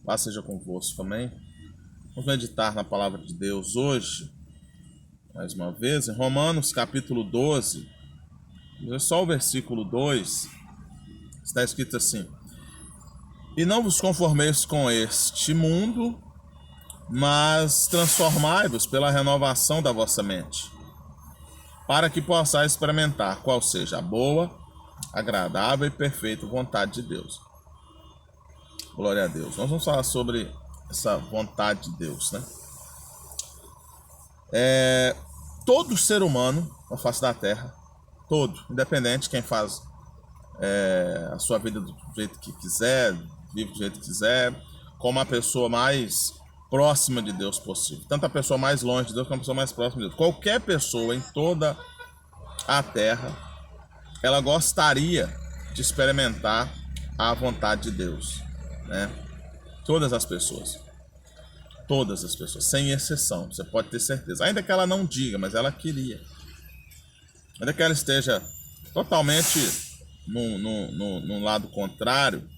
Paz seja convosco, amém? Vamos meditar na palavra de Deus hoje, mais uma vez, em Romanos capítulo 12, só o versículo 2, está escrito assim: E não vos conformeis com este mundo, mas transformai-vos pela renovação da vossa mente, para que possais experimentar qual seja a boa, agradável e perfeita vontade de Deus. Glória a Deus. Nós vamos falar sobre essa vontade de Deus, né? Todo ser humano na face da terra, todo, independente de quem faz a sua vida do jeito que quiser, vive do jeito que quiser, como a pessoa mais próxima de Deus possível. Tanto a pessoa mais longe de Deus como a pessoa mais próxima de Deus. Qualquer pessoa em toda a terra, ela gostaria de experimentar a vontade de Deus, né? Todas as pessoas, sem exceção, você pode ter certeza. Ainda que ela não diga, mas ela queria. Ainda que ela esteja totalmente num lado contrário,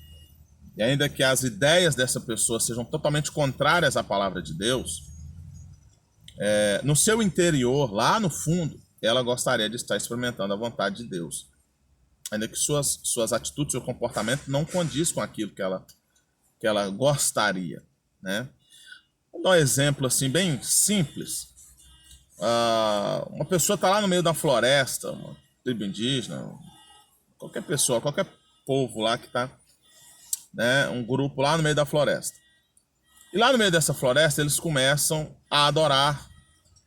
e ainda que as ideias dessa pessoa sejam totalmente contrárias à palavra de Deus, no seu interior, lá no fundo, ela gostaria de estar experimentando a vontade de Deus. Ainda que suas atitudes, seu comportamento não condiz com aquilo que ela gostaria, né? Vou dar um exemplo assim, bem simples. Uma pessoa está lá no meio da floresta, uma tribo indígena, qualquer pessoa, qualquer povo lá que está, né, um grupo lá no meio da floresta. E lá no meio dessa floresta eles começam a adorar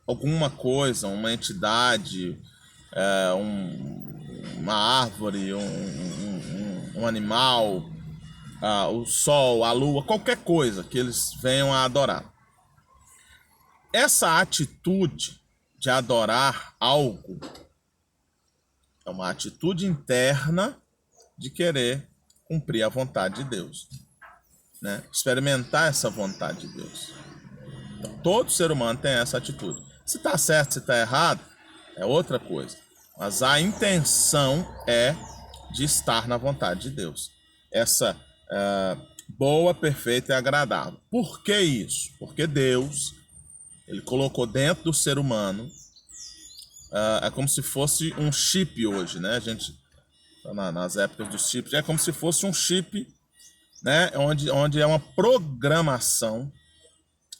alguma coisa, uma entidade, uma árvore, um animal, o sol, a lua, qualquer coisa que eles venham a adorar. Essa atitude de adorar algo é uma atitude interna de querer cumprir a vontade de Deus, né? Experimentar essa vontade de Deus. Então, todo ser humano tem essa atitude. Se está certo, se está errado, é outra coisa. Mas a intenção é de estar na vontade de Deus. Essa boa, perfeita e agradável. Por que isso? Porque Deus, ele colocou dentro do ser humano, é como se fosse um chip hoje, né? A gente, nas épocas dos chips, é como se fosse um chip, né? Onde é uma programação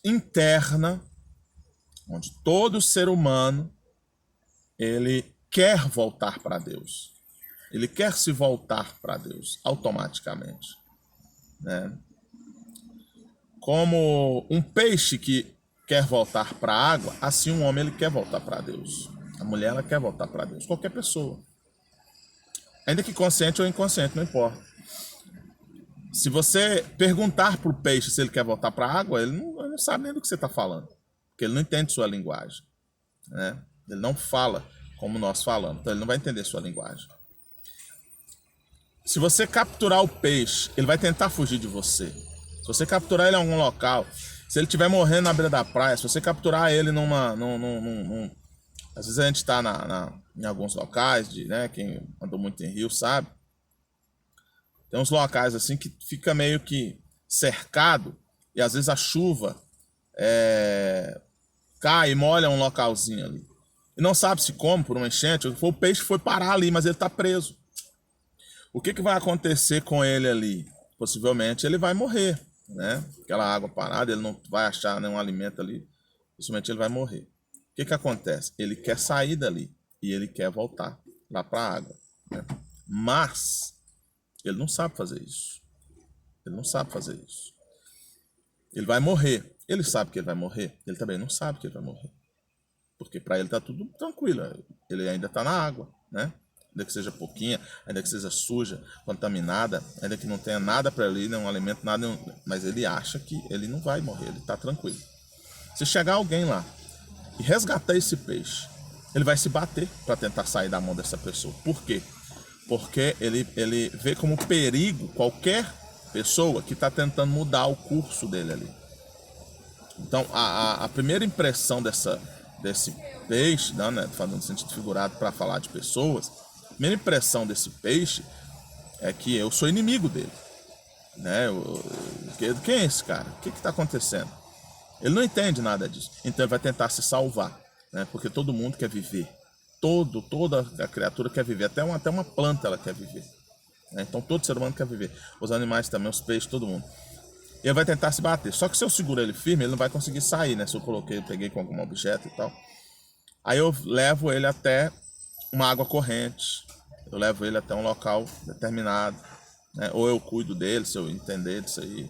interna, onde todo ser humano, ele quer voltar para Deus. Ele quer se voltar para Deus automaticamente, né? Como um peixe que quer voltar para a água, assim um homem ele quer voltar para Deus. A mulher ela quer voltar para Deus. Qualquer pessoa. Ainda que consciente ou inconsciente, não importa. Se você perguntar para o peixe se ele quer voltar para a água, ele não sabe nem do que você está falando. Porque ele não entende sua linguagem, né? Ele não fala como nós falamos. Então ele não vai entender sua linguagem. Se você capturar o peixe, ele vai tentar fugir de você. Se você capturar ele em algum local, se ele estiver morrendo na beira da praia, se você capturar ele às vezes a gente está em alguns locais, né, quem andou muito em rio sabe, tem uns locais assim que fica meio que cercado e às vezes a chuva cai e molha um localzinho ali. E não sabe se como, por uma enchente, o peixe foi parar ali, mas ele está preso. O que vai acontecer com ele ali? Possivelmente ele vai morrer, né? Aquela água parada, ele não vai achar nenhum alimento ali, possivelmente ele vai morrer. O que acontece? Ele quer sair dali e ele quer voltar lá para a água, né? Mas ele não sabe fazer isso. Ele não sabe fazer isso. Ele vai morrer. Ele sabe que ele vai morrer. Ele também não sabe que ele vai morrer. Porque para ele está tudo tranquilo. Ele ainda está na água, né? Ainda que seja pouquinha, ainda que seja suja, contaminada, ainda que não tenha nada para ele, nenhum alimento, nada, mas ele acha que ele não vai morrer, ele está tranquilo. Se chegar alguém lá e resgatar esse peixe, ele vai se bater para tentar sair da mão dessa pessoa. Por quê? Porque ele vê como perigo qualquer pessoa que está tentando mudar o curso dele ali. Então, a primeira impressão desse peixe, né, falando no sentido figurado para falar de pessoas, a primeira impressão desse peixe é que eu sou inimigo dele. Né? Quem é esse cara? O que está acontecendo? Ele não entende nada disso. Então ele vai tentar se salvar, né? Porque todo mundo quer viver. Toda a criatura quer viver. Até uma planta ela quer viver. Né? Então todo ser humano quer viver. Os animais também, os peixes, todo mundo. E ele vai tentar se bater. Só que se eu seguro ele firme, ele não vai conseguir sair, né? Se eu peguei com algum objeto e tal. Aí eu levo ele até uma água corrente. Eu levo ele até um local determinado. Né? Ou eu cuido dele, se eu entender disso aí.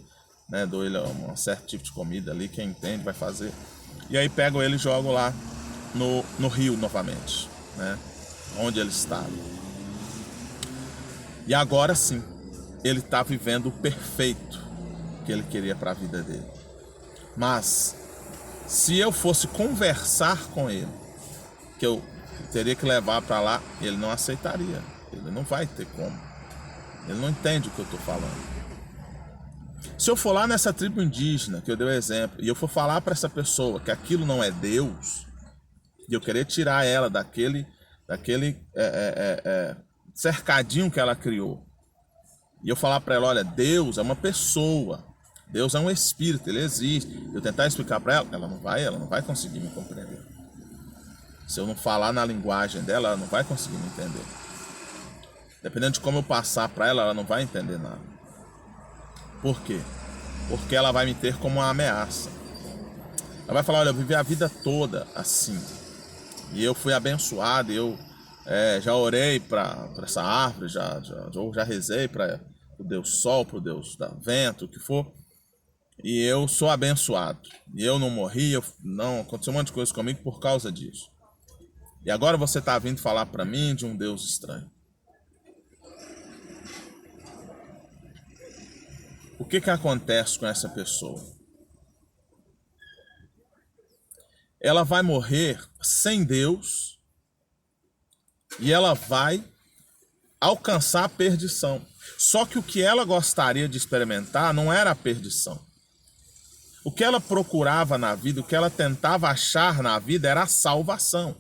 Né? Dou ele um certo tipo de comida ali. Quem entende vai fazer. E aí pego ele e jogo lá no rio novamente. Né? Onde ele estava. E agora sim, ele está vivendo o perfeito que ele queria para a vida dele. Mas, se eu fosse conversar com ele, que eu teria que levar para lá, ele não aceitaria. Ele não vai ter como. Ele não entende o que eu estou falando. Se eu for lá nessa tribo indígena, que eu dei o exemplo, e eu for falar para essa pessoa que aquilo não é Deus, e eu querer tirar ela daquele cercadinho que ela criou, e eu falar para ela, olha, Deus é uma pessoa, Deus é um espírito, ele existe. Eu tentar explicar para ela, ela não vai conseguir me compreender. Se eu não falar na linguagem dela, ela não vai conseguir me entender. Dependendo de como eu passar para ela, ela não vai entender nada. Por quê? Porque ela vai me ter como uma ameaça. Ela vai falar, olha, eu vivi a vida toda assim. E eu fui abençoado, eu já orei para essa árvore, já rezei para o Deus Sol, para o Deus vento, o que for. E eu sou abençoado. E eu não morri, não aconteceu um monte de coisa comigo por causa disso. E agora você está vindo falar para mim de um Deus estranho. O que acontece com essa pessoa? Ela vai morrer sem Deus e ela vai alcançar a perdição. Só que o que ela gostaria de experimentar não era a perdição. O que ela procurava na vida, o que ela tentava achar na vida era a salvação.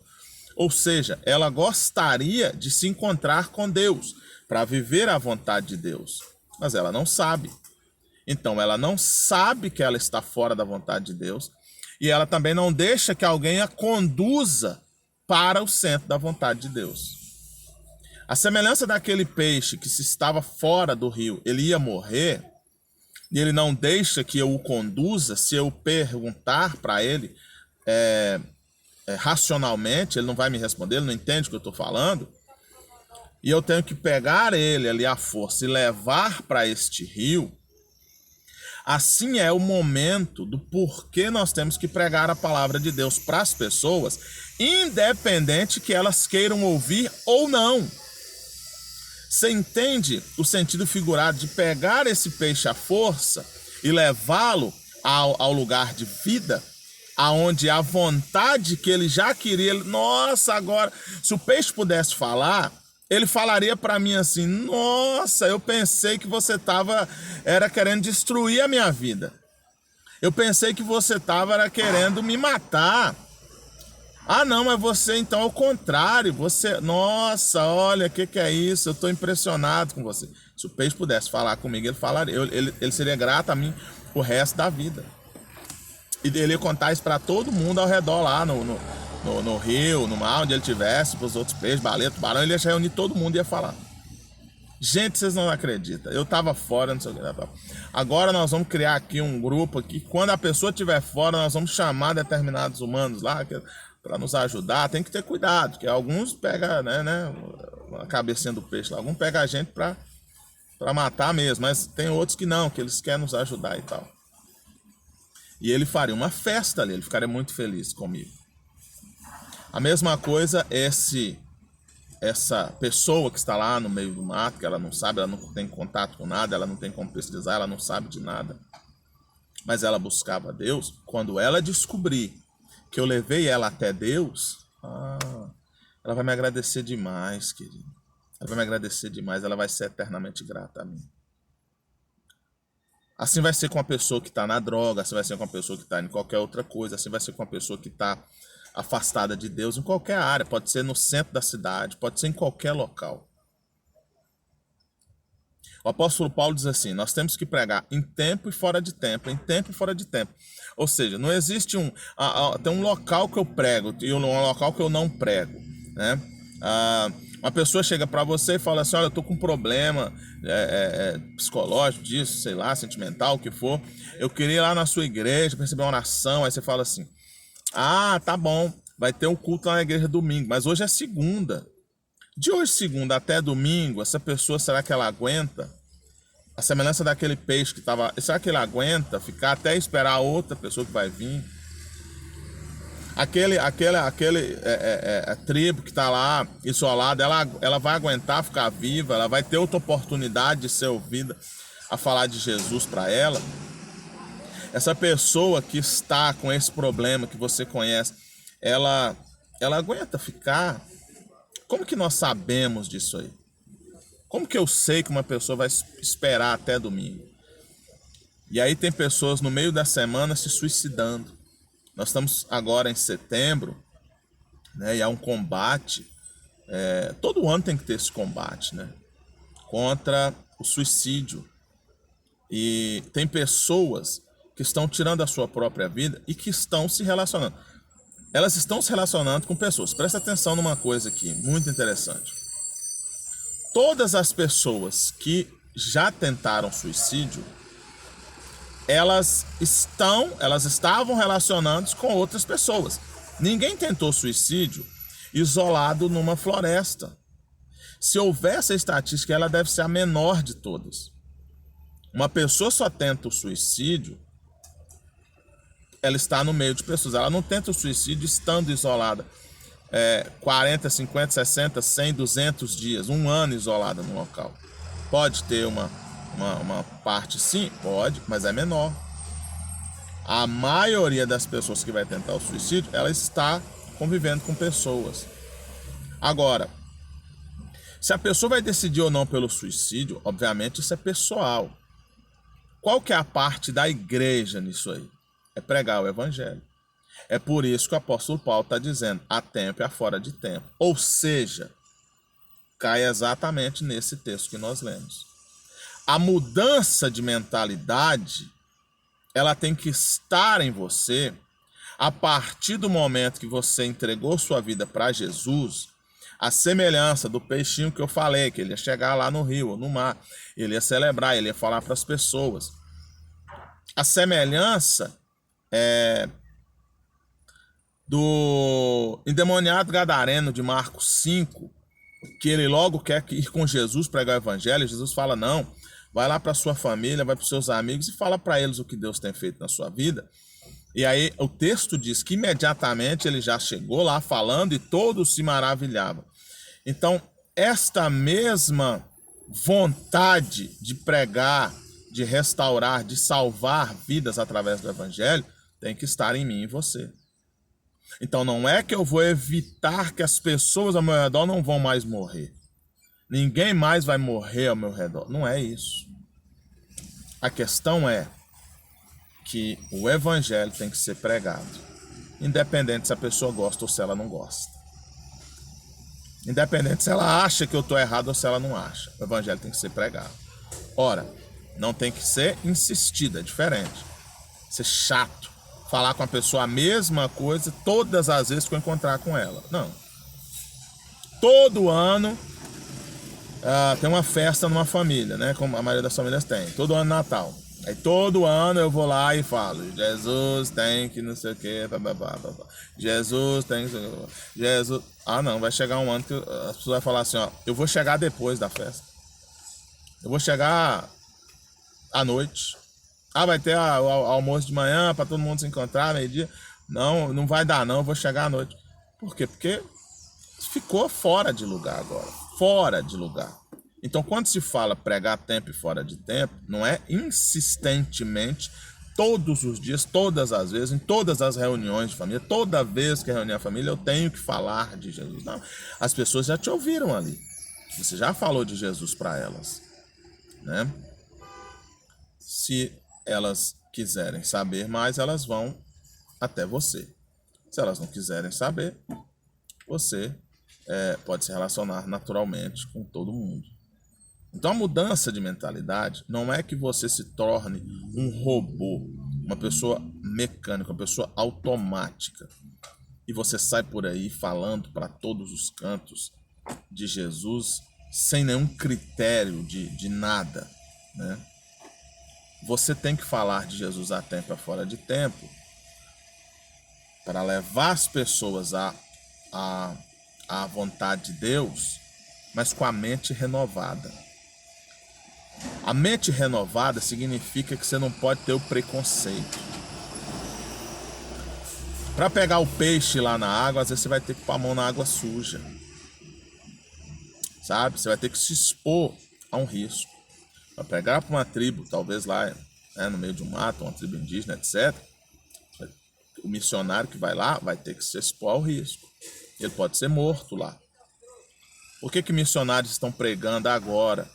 Ou seja, ela gostaria de se encontrar com Deus, para viver a vontade de Deus. Mas ela não sabe. Então, ela não sabe que ela está fora da vontade de Deus. E ela também não deixa que alguém a conduza para o centro da vontade de Deus. A semelhança daquele peixe que se estava fora do rio, ele ia morrer, e ele não deixa que eu o conduza. Se eu perguntar para ele racionalmente, ele não vai me responder, ele não entende o que eu estou falando, e eu tenho que pegar ele ali à força e levar para este rio. Assim é o momento do porquê nós temos que pregar a palavra de Deus para as pessoas, independente que elas queiram ouvir ou não. Você entende o sentido figurado de pegar esse peixe à força e levá-lo ao lugar de vida, aonde a vontade que ele já queria... Nossa, agora, se o peixe pudesse falar, ele falaria para mim assim, nossa, eu pensei que você era querendo destruir a minha vida. Eu pensei que você era querendo me matar. Ah, não, mas você então é o contrário. Nossa, olha, o que é isso? Eu estou impressionado com você. Se o peixe pudesse falar comigo, ele falaria. Ele seria grato a mim o resto da vida. E ele ia contar isso para todo mundo ao redor lá no rio, no mar, onde ele estivesse, para os outros peixes, baleia, tubarão. Ele ia reunir todo mundo e ia falar. Gente, vocês não acreditam. Eu estava fora, não sei o que. Agora nós vamos criar aqui um grupo aqui. Quando a pessoa estiver fora, nós vamos chamar determinados humanos lá para nos ajudar. Tem que ter cuidado, porque alguns pegam, né, a cabecinha do peixe lá. Alguns pegam a gente para matar mesmo, mas tem outros que não, que eles querem nos ajudar e tal. E ele faria uma festa ali, ele ficaria muito feliz comigo. A mesma coisa essa pessoa que está lá no meio do mato, que ela não sabe, ela não tem contato com nada, ela não tem como pesquisar, ela não sabe de nada. Mas ela buscava Deus. Quando ela descobrir que eu levei ela até Deus, ela vai me agradecer demais, querido. Ela vai me agradecer demais, ela vai ser eternamente grata a mim. Assim vai ser com a pessoa que está na droga, assim vai ser com a pessoa que está em qualquer outra coisa, assim vai ser com a pessoa que está afastada de Deus em qualquer área. Pode ser no centro da cidade, pode ser em qualquer local. O apóstolo Paulo diz assim: nós temos que pregar em tempo e fora de tempo, em tempo e fora de tempo. Ou seja, não existe tem um local que eu prego e um local que eu não prego, né? Uma pessoa chega para você e fala assim: olha, eu tô com um problema psicológico disso, sei lá, sentimental, o que for. Eu queria ir lá na sua igreja para receber uma oração. Aí você fala assim: ah, tá bom, vai ter um culto lá na igreja domingo, mas hoje é segunda. De hoje, segunda, até domingo, essa pessoa, será que ela aguenta? A semelhança daquele peixe que estava... Será que ele aguenta ficar até esperar a outra pessoa que vai vir? A tribo que está lá, isolada, ela vai aguentar ficar viva? Ela vai ter outra oportunidade de ser ouvida a falar de Jesus para ela? Essa pessoa que está com esse problema que você conhece, ela aguenta ficar? Como que nós sabemos disso aí? Como que eu sei que uma pessoa vai esperar até domingo? E aí tem pessoas no meio da semana se suicidando. Nós estamos agora em setembro, né? E há um combate. Todo ano tem que ter esse combate, né? Contra o suicídio. E tem pessoas que estão tirando a sua própria vida e que estão se relacionando. Elas estão se relacionando com pessoas. Presta atenção numa coisa aqui, muito interessante. Todas as pessoas que já tentaram suicídio, elas estavam relacionadas com outras pessoas. Ninguém tentou suicídio isolado numa floresta. Se houver essa estatística, ela deve ser a menor de todas. Uma pessoa só tenta o suicídio, ela está no meio de pessoas. Ela não tenta o suicídio estando isolada 40, 50, 60, 100, 200 dias, um ano isolada no local. Pode ter uma parte, sim, pode, mas é menor. A maioria das pessoas que vai tentar o suicídio, ela está convivendo com pessoas. Agora, se a pessoa vai decidir ou não pelo suicídio, obviamente isso é pessoal. Qual que é a parte da igreja nisso aí? É pregar o evangelho. É por isso que o apóstolo Paulo está dizendo: há tempo e há fora de tempo. Ou seja, cai exatamente nesse texto que nós lemos. A mudança de mentalidade, ela tem que estar em você a partir do momento que você entregou sua vida para Jesus. A semelhança do peixinho que eu falei, que ele ia chegar lá no rio ou no mar, ele ia celebrar, ele ia falar para as pessoas. A semelhança do endemoniado gadareno de Marcos 5, que ele logo quer ir com Jesus pregar o evangelho. Jesus fala: não, vai lá para sua família, vai para os seus amigos e fala para eles o que Deus tem feito na sua vida. E aí o texto diz que imediatamente ele já chegou lá falando e todos se maravilhavam. Então, esta mesma vontade de pregar, de restaurar, de salvar vidas através do evangelho, tem que estar em mim e em você. Então não é que eu vou evitar que as pessoas ao meu redor não vão mais morrer. Ninguém mais vai morrer ao meu redor. Não é isso. A questão é que o evangelho tem que ser pregado, independente se a pessoa gosta ou se ela não gosta. Independente se ela acha que eu estou errado ou se ela não acha. O evangelho tem que ser pregado. Ora, não tem que ser insistido, é diferente. Ser chato. Falar com a pessoa a mesma coisa todas as vezes que eu encontrar com ela. Não. Todo ano tem uma festa numa família, né? Como a maioria das famílias tem. Todo ano Natal. Aí todo ano eu vou lá e falo: Jesus tem que não sei o que, Jesus tem que... Jesus... Ah, não, vai chegar um ano que as pessoas vão falar assim: ó, eu vou chegar depois da festa. Eu vou chegar à noite. Ah, vai ter o almoço de manhã para todo mundo se encontrar, meio-dia. Não, não vai dar não, eu vou chegar à noite. Por quê? Porque ficou fora de lugar agora. Fora de lugar. Então, quando se fala pregar a tempo e fora de tempo, não é insistentemente, todos os dias, todas as vezes, em todas as reuniões de família, toda vez que reunir a família, eu tenho que falar de Jesus. Não, as pessoas já te ouviram ali. Você já falou de Jesus para elas, né? Se elas quiserem saber mais, elas vão até você. Se elas não quiserem saber, você pode se relacionar naturalmente com todo mundo. Então a mudança de mentalidade não é que você se torne um robô, uma pessoa mecânica, uma pessoa automática. E você sai por aí falando para todos os cantos de Jesus sem nenhum critério de nada, né? Você tem que falar de Jesus a tempo e fora de tempo para levar as pessoas à vontade de Deus, mas com a mente renovada. A mente renovada significa que você não pode ter o preconceito. Para pegar o peixe lá na água, às vezes você vai ter que pôr a mão na água suja. Sabe? Você vai ter que se expor a um risco. Para pegar para uma tribo, talvez lá, né, no meio de um mato, uma tribo indígena, etc., o missionário que vai lá vai ter que se expor ao risco. Ele pode ser morto lá. Por que missionários estão pregando agora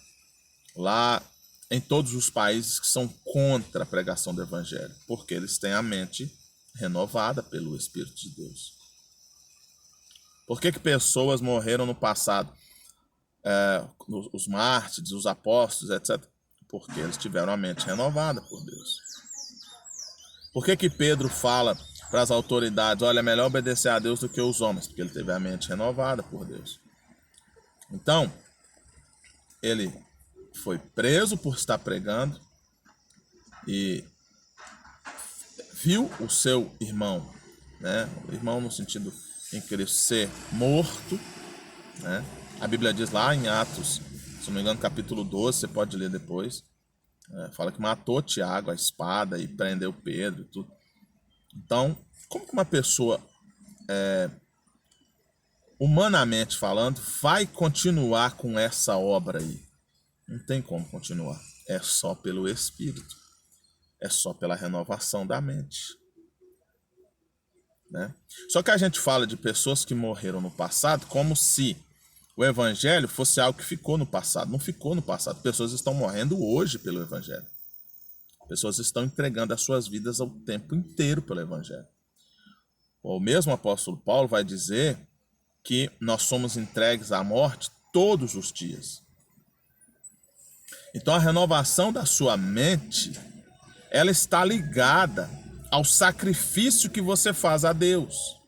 lá em todos os países que são contra a pregação do evangelho? Porque eles têm a mente renovada pelo Espírito de Deus. Por que pessoas morreram no passado? Os mártires, os apóstolos, etc. Porque eles tiveram a mente renovada por Deus. Por que Pedro fala para as autoridades, olha, é melhor obedecer a Deus do que os homens? Porque ele teve a mente renovada por Deus. Então, ele foi preso por estar pregando e viu o seu irmão, né? O irmão no sentido em Cristo ser morto, né? A Bíblia diz lá em Atos, se não me engano, capítulo 12, você pode ler depois, fala que matou Tiago a espada e prendeu Pedro e tudo. Então, como que uma pessoa, humanamente falando, vai continuar com essa obra aí? Não tem como continuar. É só pelo Espírito. É só pela renovação da mente. Né? Só que a gente fala de pessoas que morreram no passado como se o Evangelho fosse algo que ficou no passado. Não ficou no passado. Pessoas estão morrendo hoje pelo Evangelho. Pessoas estão entregando as suas vidas ao tempo inteiro pelo Evangelho. O mesmo apóstolo Paulo vai dizer que nós somos entregues à morte todos os dias. Então a renovação da sua mente, ela está ligada ao sacrifício que você faz a Deus.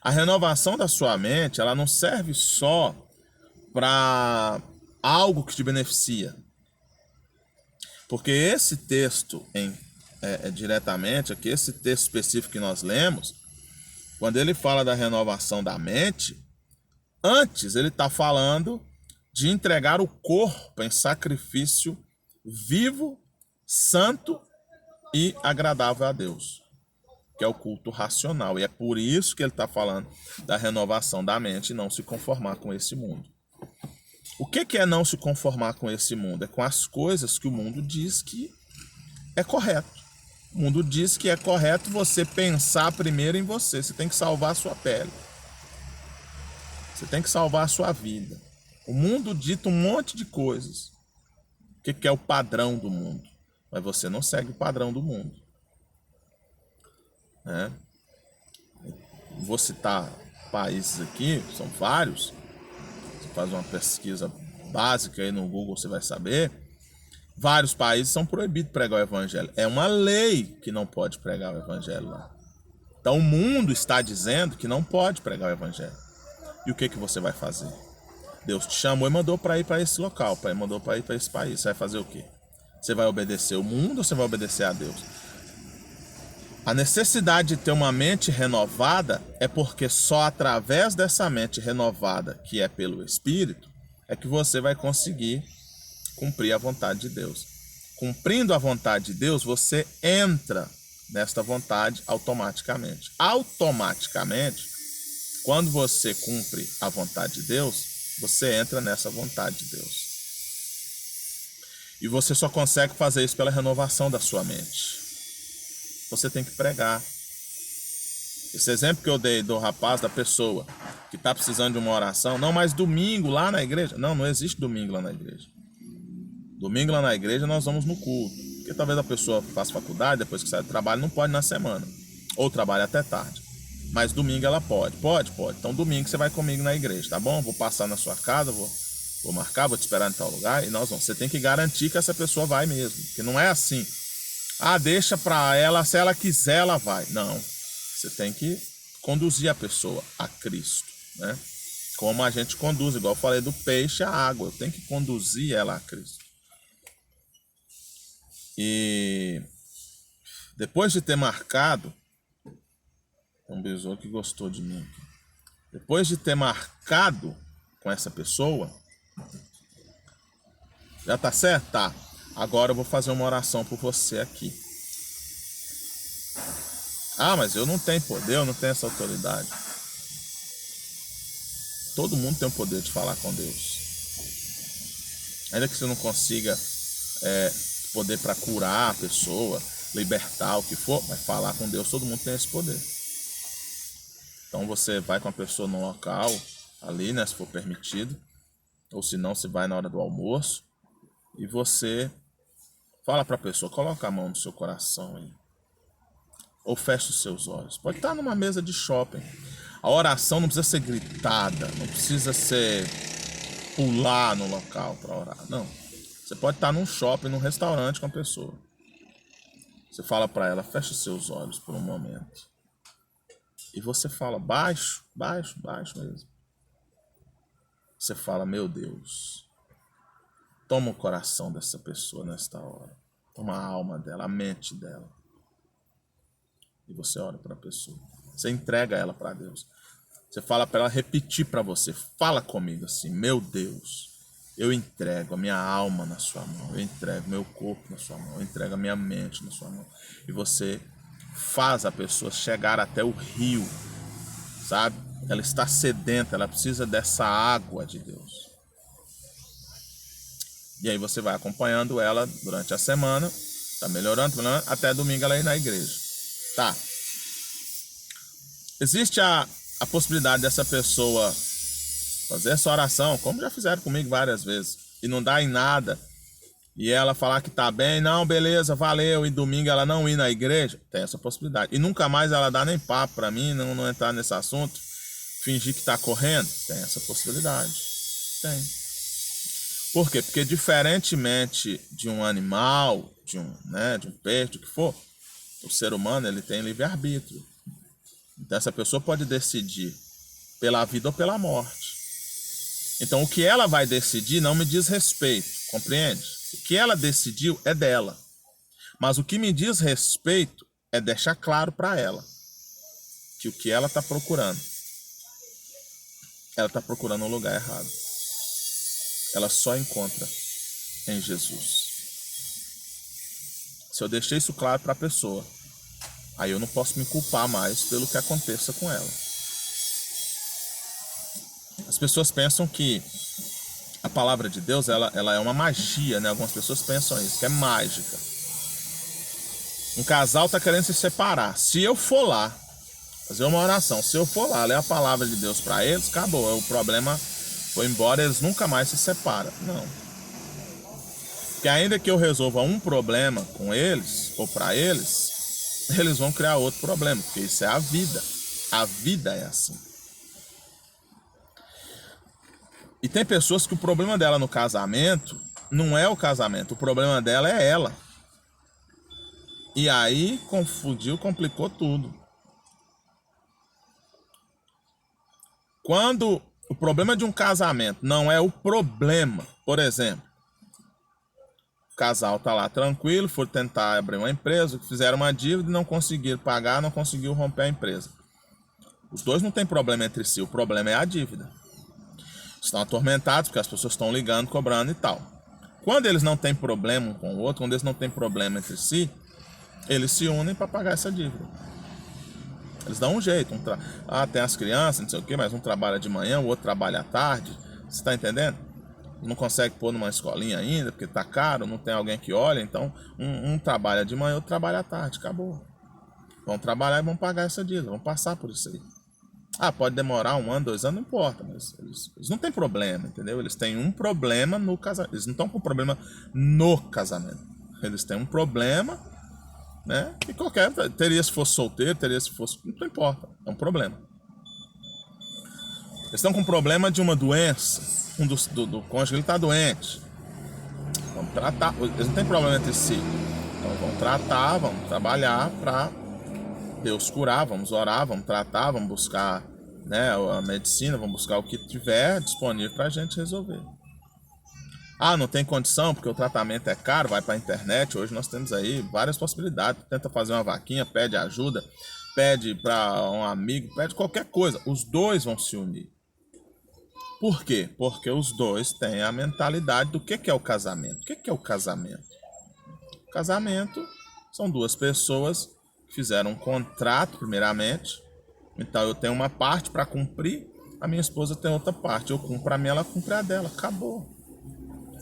A renovação da sua mente, ela não serve só para algo que te beneficia. Porque esse texto, diretamente, aqui, esse texto específico que nós lemos, quando ele fala da renovação da mente, antes ele está falando de entregar o corpo em sacrifício vivo, santo e agradável a Deus, que é o culto racional. E é por isso que ele está falando da renovação da mente e não se conformar com esse mundo. O que é não se conformar com esse mundo? É com as coisas que o mundo diz que é correto. O mundo diz que é correto você pensar primeiro em você. Você tem que salvar a sua pele. Você tem que salvar a sua vida. O mundo dita um monte de coisas. O que é o padrão do mundo? Mas você não segue o padrão do mundo. Né? Vou citar países aqui, são vários. Você faz uma pesquisa básica aí no Google, você vai saber. Vários países são proibidos de pregar o evangelho. É uma lei que não pode pregar o evangelho lá. Então o mundo está dizendo que não pode pregar o evangelho. E o que você vai fazer? Deus te chamou e mandou para ir para esse local, mandou para ir para esse país. Você vai fazer o quê? Você vai obedecer o mundo ou você vai obedecer a Deus? A necessidade de ter uma mente renovada é porque só através dessa mente renovada, que é pelo Espírito, é que você vai conseguir cumprir a vontade de Deus. Cumprindo a vontade de Deus, você entra nesta vontade automaticamente. Automaticamente, quando você cumpre a vontade de Deus, você entra nessa vontade de Deus. E você só consegue fazer isso pela renovação da sua mente. Você tem que pregar. Esse exemplo que eu dei do rapaz, da pessoa que está precisando de uma oração, não, mas domingo lá na igreja. Não existe domingo lá na igreja. Domingo lá na igreja nós vamos no culto. Porque talvez a pessoa faça faculdade, depois que sai do trabalho, não pode na semana. Ou trabalha até tarde. Mas domingo ela pode. Pode. Então domingo você vai comigo na igreja, tá bom? Vou passar na sua casa, vou vou marcar, vou te esperar em tal lugar e nós vamos. Você tem que garantir que essa pessoa vai mesmo, porque não é assim. Ah, deixa para ela, se ela quiser, ela vai. Não, você tem que conduzir a pessoa a Cristo, né? Como a gente conduz, igual eu falei do peixe à água, eu tenho que conduzir ela a Cristo. E depois de ter marcado, um besouro que gostou de mim aqui. Depois de ter marcado com essa pessoa, já tá certo? Tá. Agora eu vou fazer uma oração por você aqui. Ah, mas eu não tenho poder, eu não tenho essa autoridade. Todo mundo tem o poder de falar com Deus. Ainda que você não consiga poder para curar a pessoa, libertar, o que for, mas falar com Deus, todo mundo tem esse poder. Então você vai com a pessoa no local, ali, né, se for permitido, ou se não, você vai na hora do almoço, e você fala para a pessoa, coloca a mão no seu coração aí, ou fecha os seus olhos. Pode estar numa mesa de shopping. A oração não precisa ser gritada, não precisa ser pular no local para orar, não. Você pode estar num shopping, num restaurante com a pessoa. Você fala para ela, fecha os seus olhos por um momento. E você fala baixo, baixo, baixo mesmo. Você fala, meu Deus, toma o coração dessa pessoa nesta hora. Toma a alma dela, a mente dela. E você ora para a pessoa. Você entrega ela para Deus. Você fala para ela repetir para você. Fala comigo assim, meu Deus, eu entrego a minha alma na sua mão. Eu entrego meu corpo na sua mão. Eu entrego a minha mente na sua mão. E você faz a pessoa chegar até o rio, sabe? Ela está sedenta, ela precisa dessa água de Deus. E aí você vai acompanhando ela durante a semana, tá melhorando, até domingo ela ir na igreja. Tá. Existe a possibilidade dessa pessoa fazer essa oração, como já fizeram comigo várias vezes, e não dá em nada, e ela falar que tá bem, não, beleza, valeu, e domingo ela não ir na igreja, tem essa possibilidade. E nunca mais ela dá nem papo pra mim, não entrar nesse assunto, fingir que tá correndo, tem essa possibilidade. Tem. Por quê? Porque diferentemente de um animal, de um peixe, o que for, o ser humano ele tem livre-arbítrio. Então essa pessoa pode decidir pela vida ou pela morte. Então o que ela vai decidir não me diz respeito, compreende? O que ela decidiu é dela. Mas o que me diz respeito é deixar claro para ela que o que ela está procurando, ela está procurando um lugar errado. Ela só encontra em Jesus. Se eu deixei isso claro para a pessoa, aí eu não posso me culpar mais pelo que aconteça com ela. As pessoas pensam que a palavra de Deus ela é uma magia, né? Algumas pessoas pensam isso, que é mágica. Um casal está querendo se separar. Se eu for lá fazer uma oração, se eu for lá ler a palavra de Deus para eles, acabou. O problema foi embora, eles nunca mais se separam. Não. Porque ainda que eu resolva um problema com eles, ou para eles, eles vão criar outro problema, porque isso é a vida. A vida é assim. E tem pessoas que o problema dela no casamento não é o casamento, o problema dela é ela. E aí confundiu, complicou tudo. Quando o problema de um casamento não é o problema, por exemplo, o casal tá lá tranquilo, foram tentar abrir uma empresa, fizeram uma dívida e não conseguiram pagar, não conseguiram romper a empresa. Os dois não têm problema entre si, o problema é a dívida. Estão atormentados porque as pessoas estão ligando, cobrando e tal. Quando eles não têm problema um com o outro, quando eles não têm problema entre si, eles se unem para pagar essa dívida. Eles dão um jeito. Tem as crianças, não sei o quê, mas um trabalha de manhã, o outro trabalha à tarde. Você está entendendo? Não consegue pôr numa escolinha ainda, porque está caro, não tem alguém que olha. Então, um trabalha de manhã, outro trabalha à tarde. Acabou. Vão trabalhar e vão pagar essa dívida, vão passar por isso aí. Pode demorar 1 ano, 2 anos, não importa, mas eles não têm problema, entendeu? Eles têm um problema no casamento. Eles não estão com problema no casamento. Eles têm um problema, né? Que qualquer teria se fosse solteiro, teria se fosse. Não importa, é um problema. Eles estão com problema de uma doença. Do cônjuge, ele está doente. Vamos tratar. Eles não têm problema entre si. Então vamos tratar, vamos trabalhar para Deus curar, vamos orar, vamos tratar, vamos buscar, né, a medicina, vamos buscar o que tiver disponível para a gente resolver. Ah, não tem condição porque o tratamento é caro, vai para a internet. Hoje nós temos aí várias possibilidades. Tenta fazer uma vaquinha, pede ajuda, pede para um amigo, pede qualquer coisa. Os dois vão se unir. Por quê? Porque os dois têm a mentalidade do que é o casamento. O que é o casamento? O casamento são duas pessoas que fizeram um contrato, primeiramente. Então eu tenho uma parte para cumprir, a minha esposa tem outra parte. Eu cumpro a minha, ela cumpre a dela. Acabou.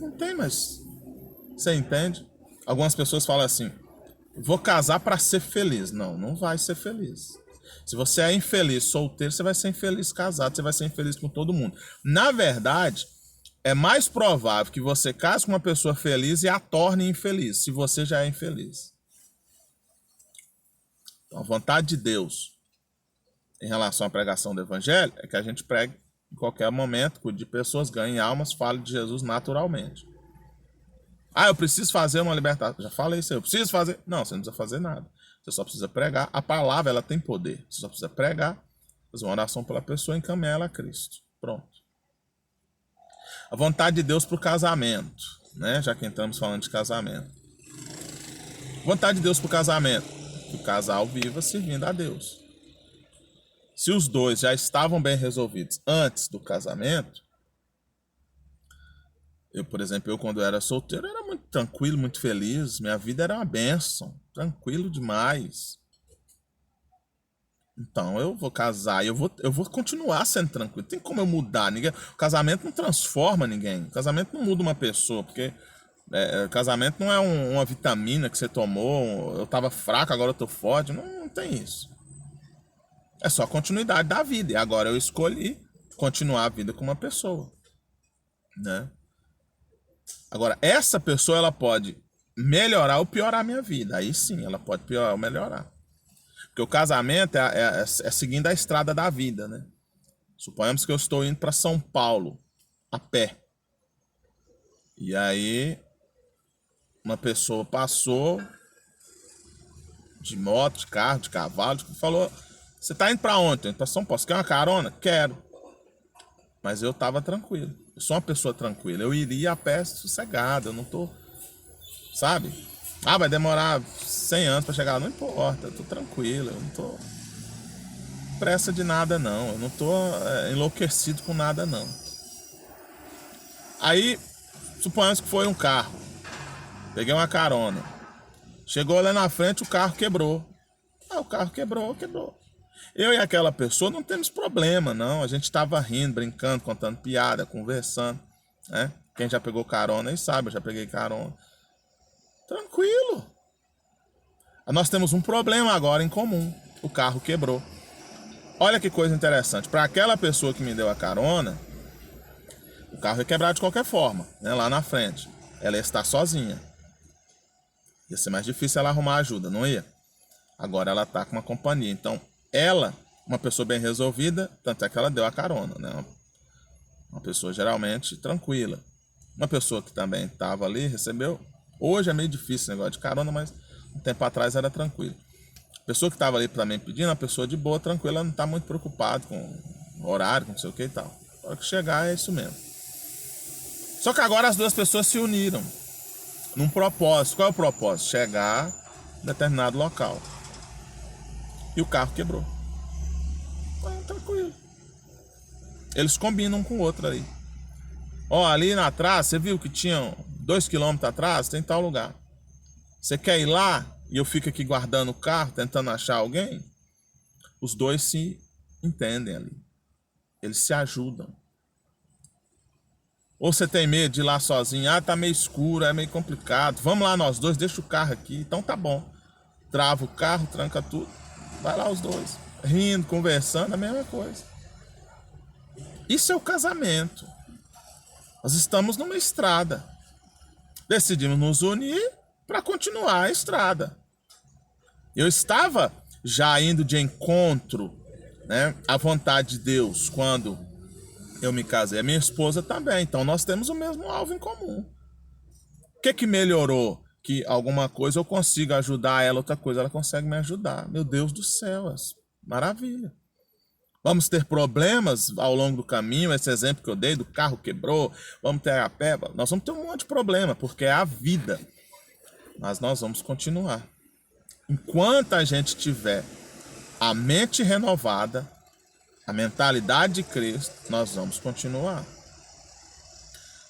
Não tem mais. Você entende? Algumas pessoas falam assim: vou casar para ser feliz. Não, não vai ser feliz. Se você é infeliz solteiro, você vai ser infeliz casado, você vai ser infeliz com todo mundo. Na verdade, é mais provável que você case com uma pessoa feliz e a torne infeliz, se você já é infeliz. Então, a vontade de Deus em relação à pregação do evangelho é que a gente pregue em qualquer momento, cuide de pessoas, ganhe almas, fale de Jesus naturalmente. Ah, eu preciso fazer uma libertação. Já falei isso aí, eu preciso fazer. Não, você não precisa fazer nada. Você só precisa pregar. A palavra, ela tem poder. Você só precisa pregar, fazer uma oração pela pessoa e encaminhar ela a Cristo. Pronto. A vontade de Deus para o casamento, né? Já que estamos falando de casamento. Vontade de Deus para o casamento. Que o casal viva servindo a Deus. Se os dois já estavam bem resolvidos antes do casamento, por exemplo, quando eu era solteiro, era muito tranquilo, muito feliz. Minha vida era uma bênção. Tranquilo demais. Então, eu vou casar e eu vou continuar sendo tranquilo. Tem como eu mudar? O casamento não transforma ninguém. O casamento não muda uma pessoa, porque o casamento não é uma vitamina que você tomou. Eu estava fraco, agora eu estou forte. Não tem isso. É só a continuidade da vida. E agora eu escolhi continuar a vida com uma pessoa, né? Agora, essa pessoa, ela pode melhorar ou piorar a minha vida. Aí sim, ela pode piorar ou melhorar. Porque o casamento é seguindo a estrada da vida, né? Suponhamos que eu estou indo para São Paulo, a pé. E aí, uma pessoa passou de moto, de carro, de cavalo, e falou: você está indo para onde? Para São Paulo. Você quer uma carona? Quero. Mas eu estava tranquilo. Eu sou uma pessoa tranquila. Eu iria a pé sossegado. Eu não tô, sabe? Ah, vai demorar 100 anos para chegar. Não importa. Eu tô tranquilo. Eu não tô pressa de nada, não. Eu não tô enlouquecido com nada, não. Aí, suponhamos que foi um carro. Peguei uma carona. Chegou lá na frente, o carro quebrou. Ah, o carro quebrou. Eu e aquela pessoa não temos problema, não. A gente estava rindo, brincando, contando piada, conversando, né? Quem já pegou carona aí sabe, eu já peguei carona. Tranquilo. Nós temos um problema agora em comum. O carro quebrou. Olha que coisa interessante. Para aquela pessoa que me deu a carona, o carro ia quebrar de qualquer forma, né? Lá na frente. Ela ia estar sozinha. Ia ser mais difícil ela arrumar ajuda, não ia? Agora ela está com uma companhia. Então, ela, uma pessoa bem resolvida, tanto é que ela deu a carona, né? Uma pessoa geralmente tranquila. Uma pessoa que também estava ali, recebeu. Hoje é meio difícil o negócio de carona, mas um tempo atrás era tranquilo. A pessoa que estava ali também pedindo, uma pessoa de boa, tranquila, não está muito preocupada com horário, com não sei o que e tal. A hora que chegar é isso mesmo. Só que agora as duas pessoas se uniram num propósito. Qual é o propósito? Chegar em determinado local. E o carro quebrou. Tranquilo. Eles combinam um com o outro ali. Ó, ali atrás, você viu que tinha 2 km atrás? Tem tal lugar. Você quer ir lá e eu fico aqui guardando o carro, tentando achar alguém? Os dois se entendem ali. Eles se ajudam. Ou você tem medo de ir lá sozinho? Ah, tá meio escuro, é meio complicado. Vamos lá nós dois, deixa o carro aqui. Então tá bom. Trava o carro, tranca tudo. Vai lá os dois. Rindo, conversando, a mesma coisa. Isso é o casamento. Nós estamos numa estrada. Decidimos nos unir para continuar a estrada. Eu estava já indo de encontro, né, à vontade de Deus quando Eu me casei, a minha esposa também. Então nós temos o mesmo alvo em comum. O que melhorou? Que alguma coisa eu consigo ajudar ela, outra coisa ela consegue me ajudar. Meu Deus do céu, maravilha. Vamos ter problemas ao longo do caminho, esse exemplo que eu dei do carro quebrou, vamos ter a pé, nós vamos ter um monte de problema, porque é a vida. Mas nós vamos continuar. Enquanto a gente tiver a mente renovada, a mentalidade de Cristo, nós vamos continuar.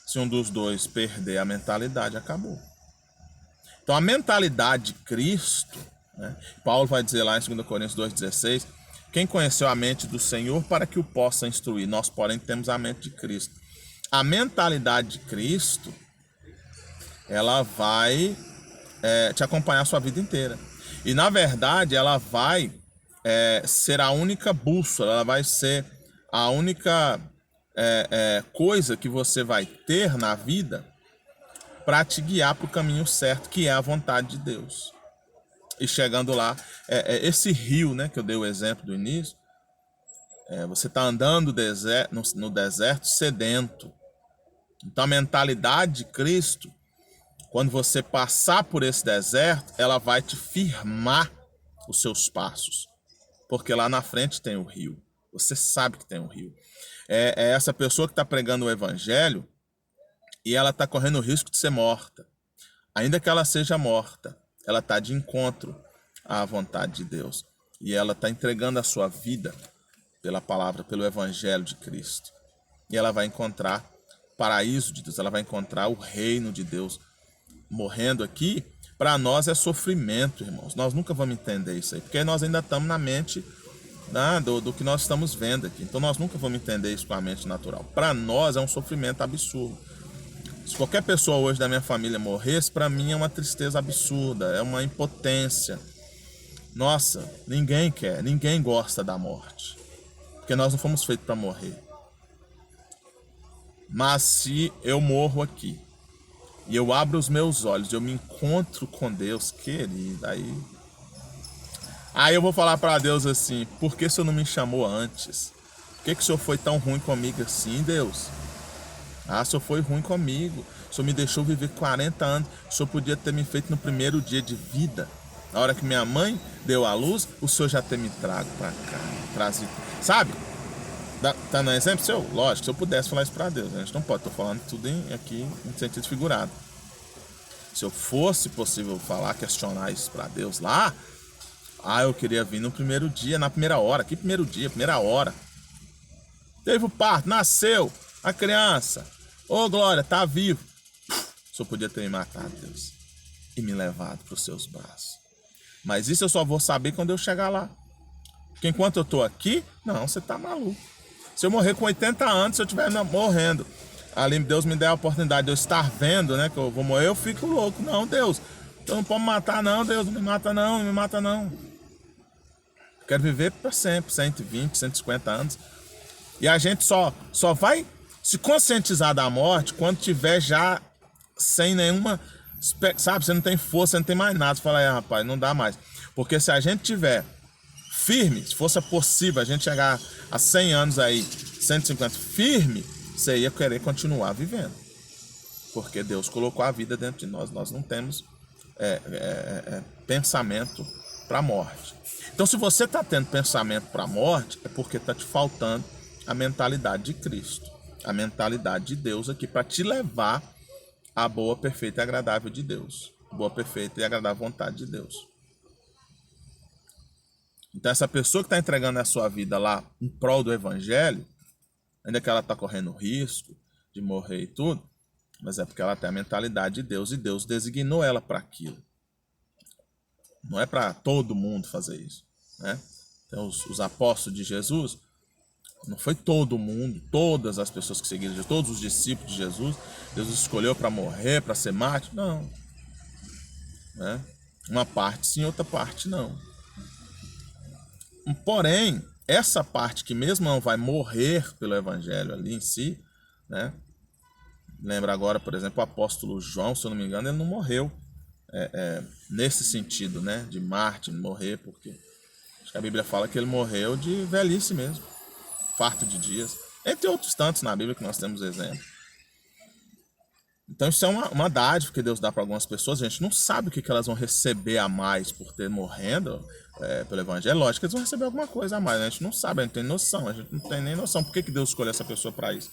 Se um dos dois perder a mentalidade, acabou. Então a mentalidade de Cristo, né? Paulo vai dizer lá em 2 Coríntios 2,16, quem conheceu a mente do Senhor para que o possa instruir? Nós, porém, temos a mente de Cristo. A mentalidade de Cristo, ela vai te acompanhar a sua vida inteira. E, na verdade, ela vai ser a única bússola, ela vai ser a única coisa que você vai ter na vida para te guiar para o caminho certo, que é a vontade de Deus. E chegando lá, esse rio, né, que eu dei o exemplo do início, você está andando no deserto sedento. Então a mentalidade de Cristo, quando você passar por esse deserto, ela vai te firmar os seus passos. Porque lá na frente tem o rio. Você sabe que tem um rio. É essa pessoa que está pregando o evangelho e ela está correndo o risco de ser morta. Ainda que ela seja morta, ela está de encontro à vontade de Deus. E ela está entregando a sua vida pela palavra, pelo evangelho de Cristo. E ela vai encontrar o paraíso de Deus, ela vai encontrar o reino de Deus. Morrendo aqui, para nós é sofrimento, irmãos. Nós nunca vamos entender isso aí, porque nós ainda estamos na mente do que nós estamos vendo aqui. Então nós nunca vamos entender isso com a mente natural. Para nós é um sofrimento absurdo. Se qualquer pessoa hoje da minha família morresse, para mim é uma tristeza absurda, é uma impotência. Nossa, ninguém quer, ninguém gosta da morte, porque nós não fomos feitos para morrer. Mas se eu morro aqui, e eu abro os meus olhos, eu me encontro com Deus, querido, aí eu vou falar para Deus assim, por que o Senhor não me chamou antes? Por que o Senhor foi tão ruim comigo assim, Deus? O Senhor foi ruim comigo, o Senhor me deixou viver 40 anos, o Senhor podia ter me feito no primeiro dia de vida. Na hora que minha mãe deu à luz, o Senhor já ter me trago para cá, trazido. Sabe? Tá no exemplo seu? Lógico, se eu pudesse falar isso para Deus, a gente não pode, tô falando tudo aqui em sentido figurado. Se eu fosse possível falar, questionar isso para Deus lá, eu queria vir no primeiro dia, na primeira hora. Que primeiro dia? Primeira hora. Teve o parto, nasceu a criança. Ô, Glória, tá vivo. O Senhor podia ter me matado, Deus, e me levado para os seus braços. Mas isso eu só vou saber quando eu chegar lá. Porque enquanto eu tô aqui, não, você tá maluco. Se eu morrer com 80 anos, se eu estiver morrendo, ali Deus me der a oportunidade de eu estar vendo, né, que eu vou morrer, eu fico louco. Não, Deus, eu não pode me matar não, Deus, não me mata não, não me mata não. Eu quero viver para sempre, 120, 150 anos. E a gente só vai se conscientizar da morte quando tiver já sem nenhuma, sabe, você não tem força, você não tem mais nada. Você fala, rapaz, não dá mais. Porque se a gente tiver firme, se fosse possível a gente chegar a 100 anos aí, 150, firme, você ia querer continuar vivendo. Porque Deus colocou a vida dentro de nós. Nós não temos pensamento para a morte. Então, se você está tendo pensamento para a morte, é porque está te faltando a mentalidade de Cristo, a mentalidade de Deus aqui, para te levar à boa, perfeita e agradável de Deus. Boa, perfeita e agradável vontade de Deus. Então, essa pessoa que está entregando a sua vida lá em prol do evangelho, ainda que ela está correndo risco de morrer e tudo, mas é porque ela tem a mentalidade de Deus e Deus designou ela para aquilo. Não é para todo mundo fazer isso, né? Então, os apóstolos de Jesus, não foi todo mundo, todas as pessoas que seguiram Jesus, todos os discípulos de Jesus, Deus escolheu para morrer, para ser mártir, não. Né? Uma parte sim, outra parte não. Porém, essa parte que mesmo não vai morrer pelo evangelho ali em si, né? Lembra agora, por exemplo, o apóstolo João, se eu não me engano, ele não morreu nesse sentido, né? De mártir, morrer, porque acho que a Bíblia fala que ele morreu de velhice mesmo, farto de dias. Entre outros tantos na Bíblia que nós temos exemplo. Então isso é uma dádiva que Deus dá para algumas pessoas. A gente não sabe o que elas vão receber a mais por ter morrendo pelo Evangelho. Lógico que eles vão receber alguma coisa a mais, né? A gente não sabe, a gente tem noção. A gente não tem nem noção por que Deus escolheu essa pessoa para isso.